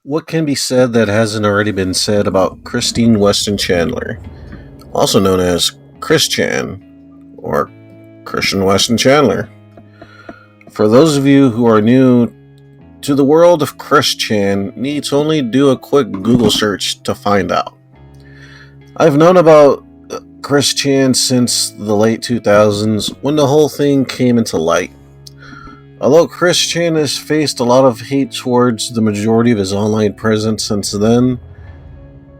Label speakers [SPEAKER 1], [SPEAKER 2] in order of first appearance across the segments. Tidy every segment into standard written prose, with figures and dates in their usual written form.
[SPEAKER 1] What can be said that hasn't already been said about Christine Weston Chandler, also known as Chris Chan or Christian Weston Chandler? For those of you who are new to the world of Chris Chan, need to only do a quick Google search to find out. I've known about Chris Chan since the late 2000s when the whole thing came into light. Although Chris Chan has faced a lot of hate towards the majority of his online presence since then,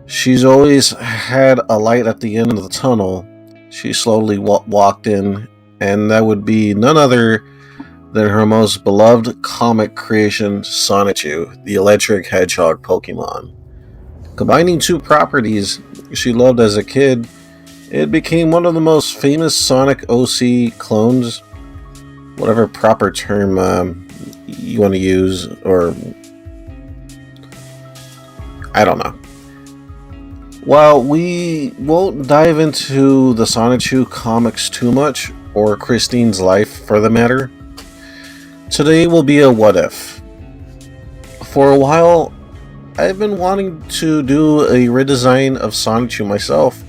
[SPEAKER 1] she's always had a light at the end of the tunnel she slowly walked in, and that would be none other than her most beloved comic creation, Sonichu, the electric hedgehog Pokemon. Combining two properties she loved as a kid, it became one of the most famous Sonic OC clones, whatever proper term you want to use, or I don't know. While we won't dive into the Sonichu comics too much, or Christine's life for the matter, today will be a what if. For a while, I've been wanting to do a redesign of Sonichu myself,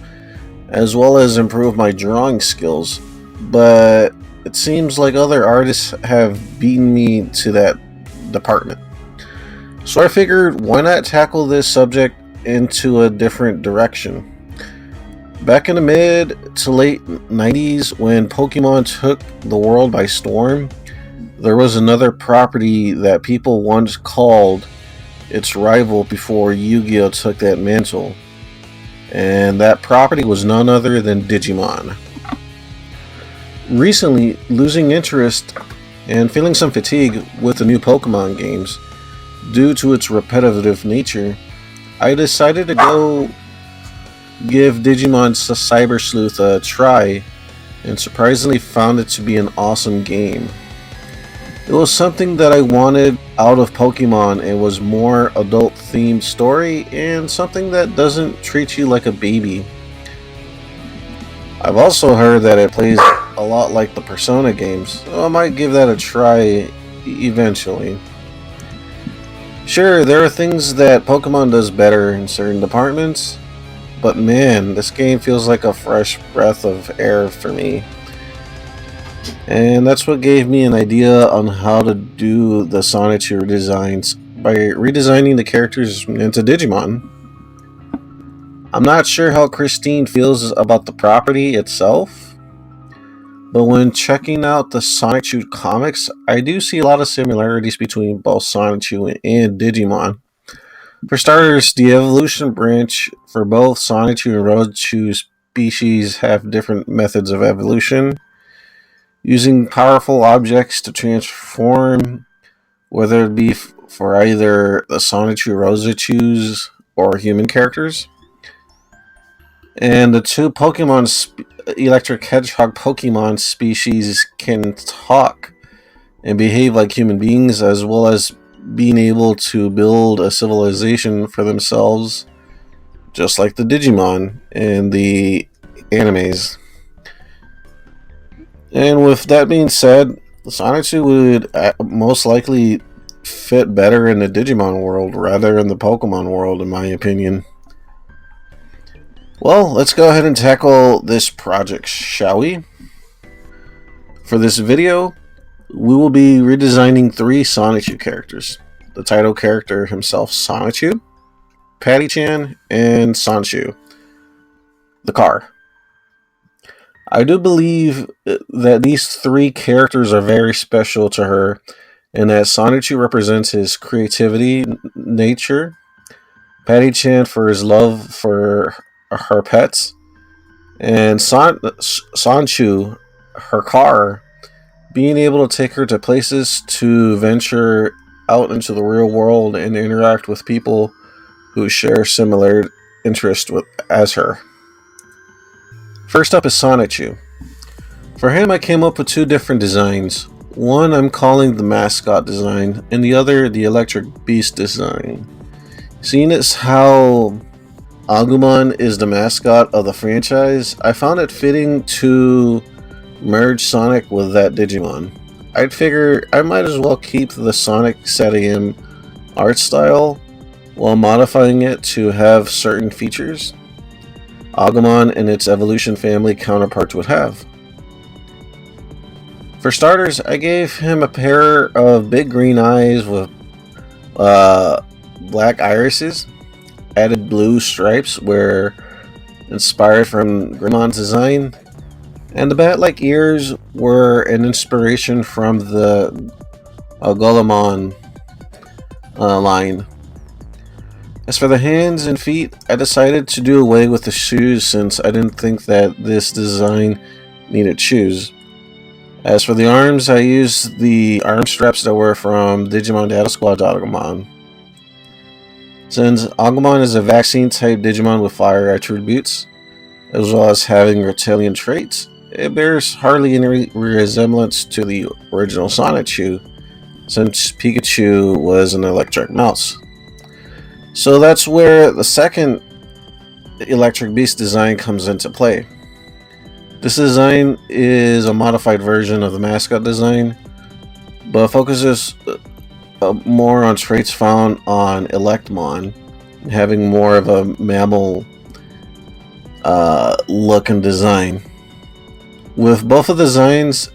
[SPEAKER 1] as well as improve my drawing skills, but it seems like other artists have beaten me to that department. So I figured, why not tackle this subject into a different direction? Back in the mid to late 90s, when Pokemon took the world by storm, there was another property that people once called its rival before Yu-Gi-Oh! Took that mantle. And that property was none other than Digimon. Recently, losing interest and feeling some fatigue with the new Pokemon games due to its repetitive nature, I decided to go give Digimon Cyber Sleuth a try, and surprisingly found it to be an awesome game. It was something that I wanted out of Pokemon, and was more adult-themed story, and something that doesn't treat you like a baby. I've also heard that it plays a lot like the Persona games, so I might give that a try eventually. Sure, there are things that Pokemon does better in certain departments, but man, this game feels like a fresh breath of air for me. And that's what gave me an idea on how to do the Sonichu redesigns by redesigning the characters into Digimon. I'm not sure how Christine feels about the property itself, but when checking out the Sonichu comics, I do see a lot of similarities between both Sonichu and Digimon. For starters, the evolution branch for both Sonichu and Rosechu species have different methods of evolution, using powerful objects to transform, whether it be for either the Sonichu Rosechus or human characters. And the two electric hedgehog Pokemon species can talk and behave like human beings, as well as being able to build a civilization for themselves, just like the Digimon in the animes. And with that being said, Sonichu would most likely fit better in the Digimon world rather than the Pokemon world, in my opinion. Well, let's go ahead and tackle this project, shall we? For this video, we will be redesigning 3 Sonichu characters. The title character himself, Sonichu, Patty-chan, and Sonichu, the car. I do believe that these 3 characters are very special to her, and that Sonichu represents his creativity, nature, Patty-chan for his love for her pets, and Sonichu, her car, being able to take her to places to venture out into the real world and interact with people who share similar interests as her. First up is Sonichu. For him, I came up with 2 different designs. One I'm calling the mascot design, and the other the electric beast design. Seeing as how Agumon is the mascot of the franchise, I found it fitting to merge Sonic with that Digimon. I'd figure I might as well keep the Sonic 7am art style, while modifying it to have certain features Agumon and its evolution family counterparts would have. For starters, I gave him a pair of big green eyes with black irises, added blue stripes were inspired from Grimmon's design, and the bat-like ears were an inspiration from the Golemon line. As for the hands and feet, I decided to do away with the shoes since I didn't think that this design needed shoes. As for the arms, I used the arm straps that were from Digimon Battle Squad Agumon. Since Agumon is a vaccine-type Digimon with fire attributes, as well as having reptilian traits, it bears hardly any resemblance to the original Sonichu, since Pikachu was an electric mouse. So that's where the second Electric Beast design comes into play. This design is a modified version of the mascot design, but focuses more on traits found on Electmon, having more of a mammal look and design. With both of the designs,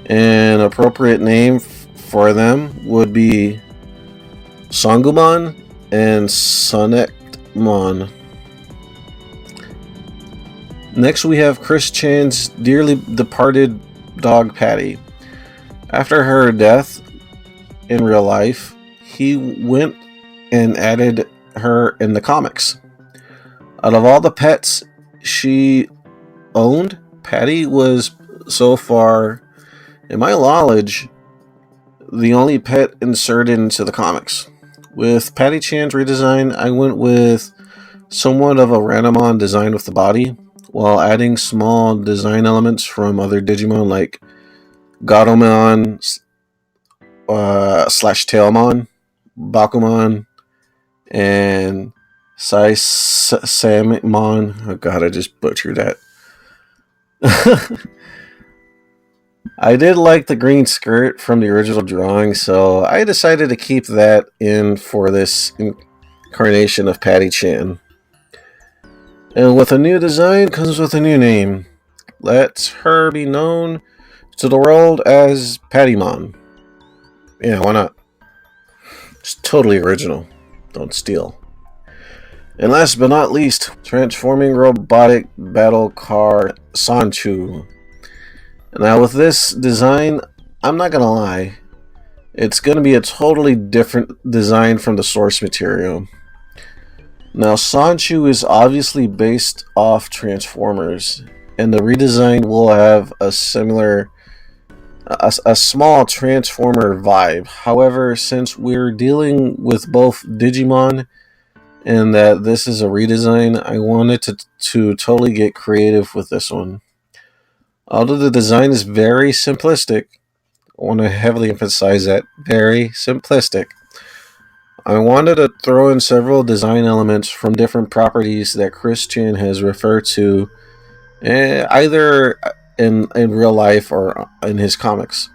[SPEAKER 1] an appropriate name for them would be Songumon and Sonectmon. Next, we have Chris Chan's dearly departed dog Patty. After her death in real life, he went and added her in the comics. Out of all the pets she owned, Patty was so far, in my knowledge, the only pet inserted into the comics. With Patty Chan's redesign, I went with somewhat of a Randomon design with the body, while adding small design elements from other Digimon like Gatomon / Tailmon, Bakumon, and Saisamon. Oh god, I just butchered that. I did like the green skirt from the original drawing, so I decided to keep that in for this incarnation of Patty Chan. And with a new design comes with a new name. Let her be known to the world as Pattymon. Yeah, why not? It's totally original. Don't steal. And last but not least, transforming robotic battle car Sonichu. Now with this design, I'm not gonna lie, it's gonna be a totally different design from the source material. Now Sonichu is obviously based off Transformers, and the redesign will have a similar, a small Transformer vibe. However, since we're dealing with both Digimon and that this is a redesign, I wanted to totally get creative with this one. Although the design is very simplistic, I want to heavily emphasize that, very simplistic. I wanted to throw in several design elements from different properties that Chris Chan has referred to either in real life or in his comics.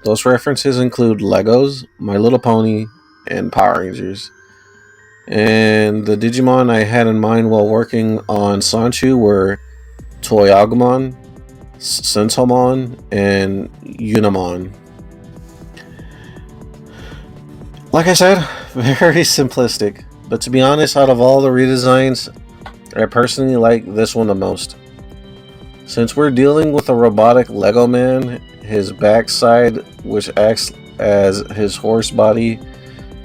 [SPEAKER 1] Those references include Legos, My Little Pony, and Power Rangers. And the Digimon I had in mind while working on Sonichu were Toy Agumon, Sentomon, and Unimon. Like I said, very simplistic, but to be honest, out of all the redesigns, I personally like this one the most. Since we're dealing with a robotic Lego man, his backside, which acts as his horse body,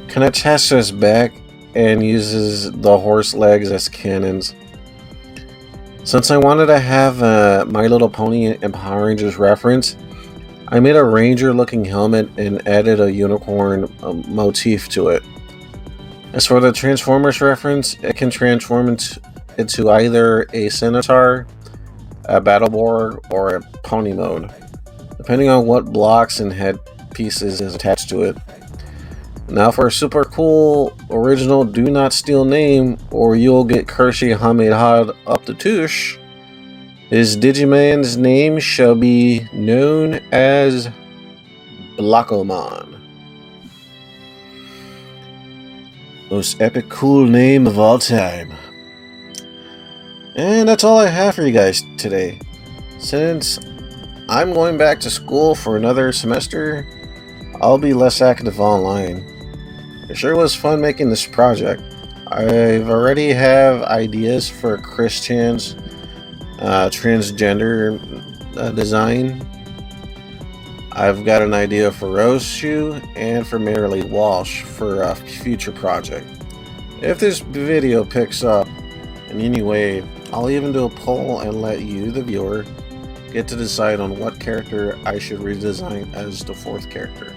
[SPEAKER 1] can attach to his back and uses the horse legs as cannons. Since I wanted to have a My Little Pony and Power Rangers reference, I made a ranger looking helmet and added a unicorn motif to it. As for the Transformers reference, it can transform into either a Centaur, a Battleborg, or a Pony mode, depending on what blocks and head pieces is attached to it. Now for a super cool original do not steal name or you'll get Kershi Hamid up the tush, his Digiman's name shall be known as Blockomon. Most epic cool name of all time. And that's all I have for you guys today. Since I'm going back to school for another semester, I'll be less active online. It sure was fun making this project. I've already have ideas for Christian's transgender design. I've got an idea for Roshu and for Marilee Walsh for a future project. If this video picks up in any way, I'll even do a poll and let you, the viewer, get to decide on what character I should redesign as the fourth character.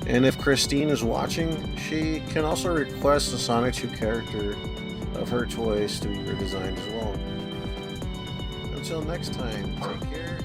[SPEAKER 1] And if Christine is watching, she can also request a Sonichu character of her choice to be redesigned as well. Until next time, take care.